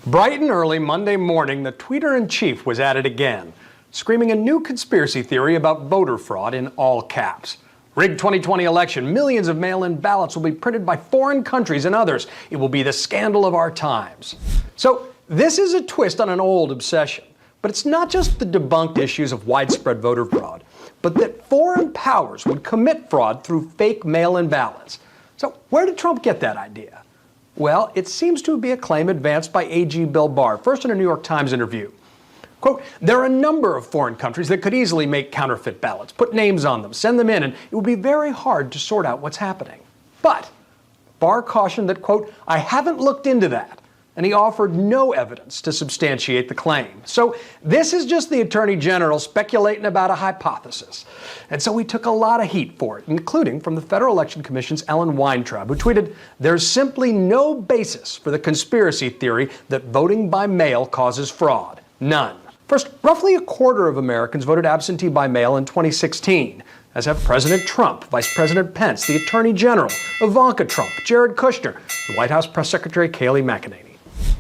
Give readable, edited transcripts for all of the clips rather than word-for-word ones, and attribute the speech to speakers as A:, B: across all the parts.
A: Bright and early Monday morning, the tweeter-in-chief was at it again, screaming a new conspiracy theory about voter fraud in all caps. Rigged 2020 election, millions of mail-in ballots will be printed by foreign countries and others. It will be the scandal of our times. So this is a twist on an old obsession. But it's not just the debunked issues of widespread voter fraud, but that foreign powers would commit fraud through fake mail-in ballots. So where did Trump get that idea? Well, it seems to be a claim advanced by AG Bill Barr, first in a New York Times interview. Quote, there are a number of foreign countries that could easily make counterfeit ballots, put names on them, send them in, and it would be very hard to sort out what's happening. But Barr cautioned that, quote, I haven't looked into that, and he offered no evidence to substantiate the claim. So this is just the Attorney General speculating about a hypothesis. And so we took a lot of heat for it, including from the Federal Election Commission's Ellen Weintraub, who tweeted, there's simply no basis for the conspiracy theory that voting by mail causes fraud. None. First, roughly a quarter of Americans voted absentee by mail in 2016, as have President Trump, Vice President Pence, the Attorney General, Ivanka Trump, Jared Kushner, and White House Press Secretary Kayleigh McEnany.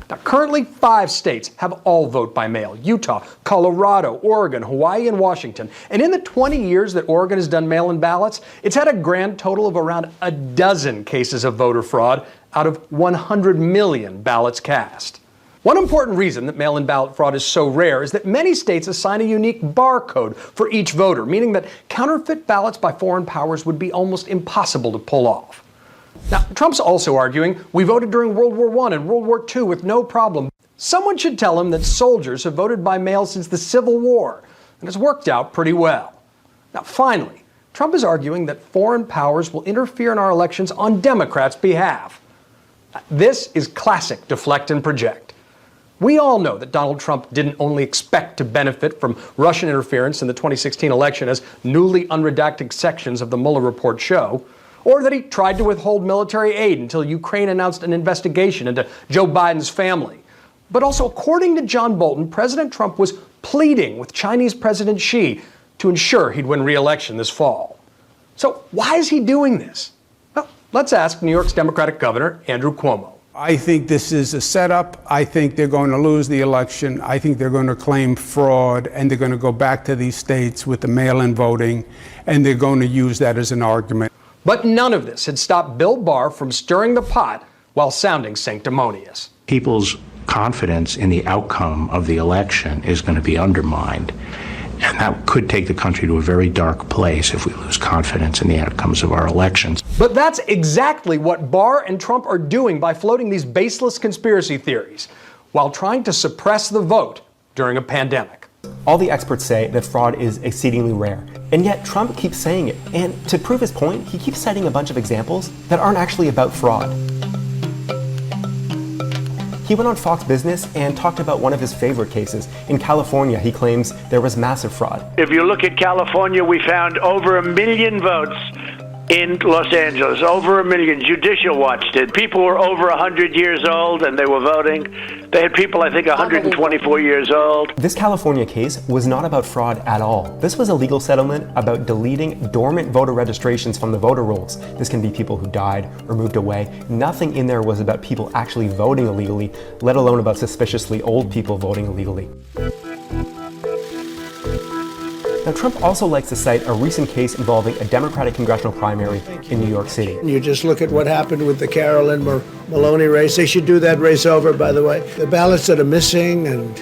A: Now, currently 5 states have all vote by mail: Utah, Colorado, Oregon, Hawaii, and Washington. And in the 20 years that Oregon has done mail-in ballots, it's had a grand total of around a dozen cases of voter fraud out of 100 million ballots cast. One important reason that mail-in ballot fraud is so rare is that many states assign a unique barcode for each voter, meaning that counterfeit ballots by foreign powers would be almost impossible to pull off. Now, Trump's also arguing we voted during World War I and World War II with no problem. Someone should tell him that soldiers have voted by mail since the Civil War, and it's worked out pretty well. Now, finally, Trump is arguing that foreign powers will interfere in our elections on Democrats' behalf. This is classic deflect and project. We all know that Donald Trump didn't only expect to benefit from Russian interference in the 2016 election, as newly unredacted sections of the Mueller report show, or that he tried to withhold military aid until Ukraine announced an investigation into Joe Biden's family. But also, according to John Bolton, President Trump was pleading with Chinese President Xi to ensure he'd win re-election this fall. So why is he doing this? Well, let's ask New York's Democratic Governor, Andrew Cuomo.
B: I think this is a setup. I think they're going to lose the election. I think they're going to claim fraud, and they're going to go back to these states with the mail-in voting, and they're going to use that as an argument.
A: But none of this had stopped Bill Barr from stirring the pot while sounding sanctimonious.
C: People's confidence in the outcome of the election is going to be undermined. And that could take the country to a very dark place if we lose confidence in the outcomes of our elections.
A: But that's exactly what Barr and Trump are doing by floating these baseless conspiracy theories while trying to suppress the vote during a pandemic.
D: All the experts say that fraud is exceedingly rare, and yet Trump keeps saying it. And to prove his point, he keeps citing a bunch of examples that aren't actually about fraud. He went on Fox Business and talked about one of his favorite cases. In California, he claims there was massive fraud.
E: If you look at California, we found over 1 million votes in Los Angeles, over 1 million. Judicial Watch did. People were over 100 years old and they were voting. They had people, I think, 124 years old.
D: This California case was not about fraud at all. This was a legal settlement about deleting dormant voter registrations from the voter rolls. This can be people who died or moved away. Nothing in there was about people actually voting illegally, let alone about suspiciously old people voting illegally. Now, Trump also likes to cite a recent case involving a Democratic congressional primary in New York City.
F: You just look at what happened with the Carolyn Maloney race. They should do that race over, by the way. The ballots that are missing and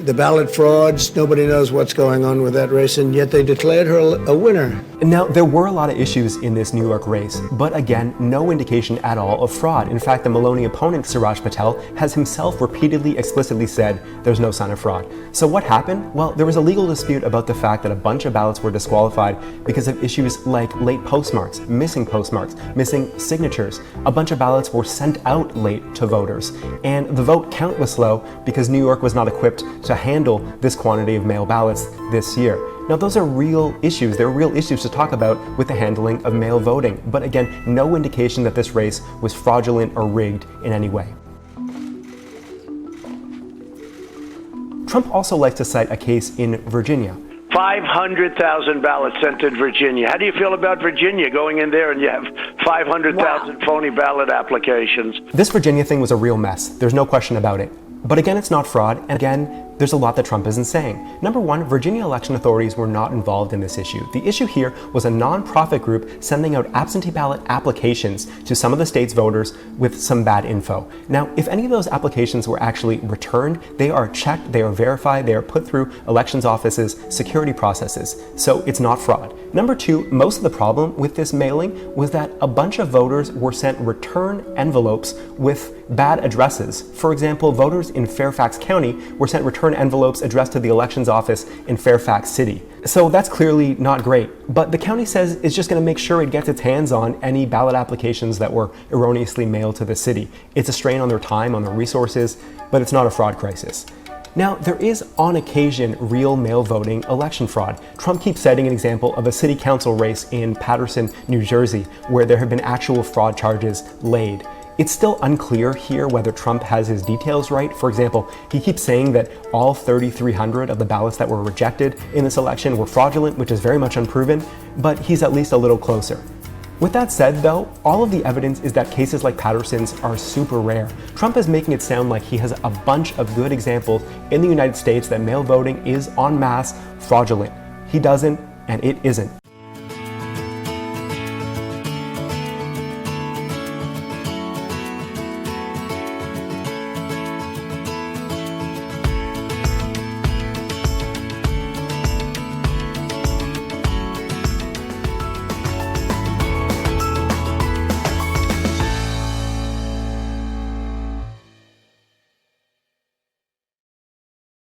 F: the ballot frauds, nobody knows what's going on with that race, and yet they declared her a winner.
D: Now, there were a lot of issues in this New York race, but again, no indication at all of fraud. In fact, the Maloney opponent, Suraj Patel, has himself repeatedly explicitly said there's no sign of fraud. So what happened? Well, there was a legal dispute about the fact that a bunch of ballots were disqualified because of issues like late postmarks, missing signatures. A bunch of ballots were sent out late to voters, and the vote count was slow because New York was not equipped to handle this quantity of mail ballots this year. Now, those are real issues. They're real issues to talk about with the handling of mail voting. But again, no indication that this race was fraudulent or rigged in any way. Trump also likes to cite a case in Virginia.
E: 500,000 ballots sent in Virginia. How do you feel about Virginia going in there and you have 500,000 phony ballot applications?
D: This Virginia thing was a real mess. There's no question about it. But again, it's not fraud, and again, there's a lot that Trump isn't saying. Number one, Virginia election authorities were not involved in this issue. The issue here was a non-profit group sending out absentee ballot applications to some of the state's voters with some bad info. Now, if any of those applications were actually returned, they are checked, they are verified, they are put through elections offices' security processes. So it's not fraud. Number two, most of the problem with this mailing was that a bunch of voters were sent return envelopes with bad addresses. For example, voters in Fairfax County were sent return envelopes addressed to the elections office in Fairfax City. So that's clearly not great. But the county says it's just going to make sure it gets its hands on any ballot applications that were erroneously mailed to the city. It's a strain on their time, on their resources, but it's not a fraud crisis. Now, there is on occasion real mail voting election fraud. Trump keeps citing an example of a city council race in Paterson, New Jersey, where there have been actual fraud charges laid. It's still unclear here whether Trump has his details right. For example, he keeps saying that all 3,300 of the ballots that were rejected in this election were fraudulent, which is very much unproven, but he's at least a little closer. With that said, though, all of the evidence is that cases like Patterson's are super rare. Trump is making it sound like he has a bunch of good examples in the United States that mail voting is en masse fraudulent. He doesn't, and it isn't.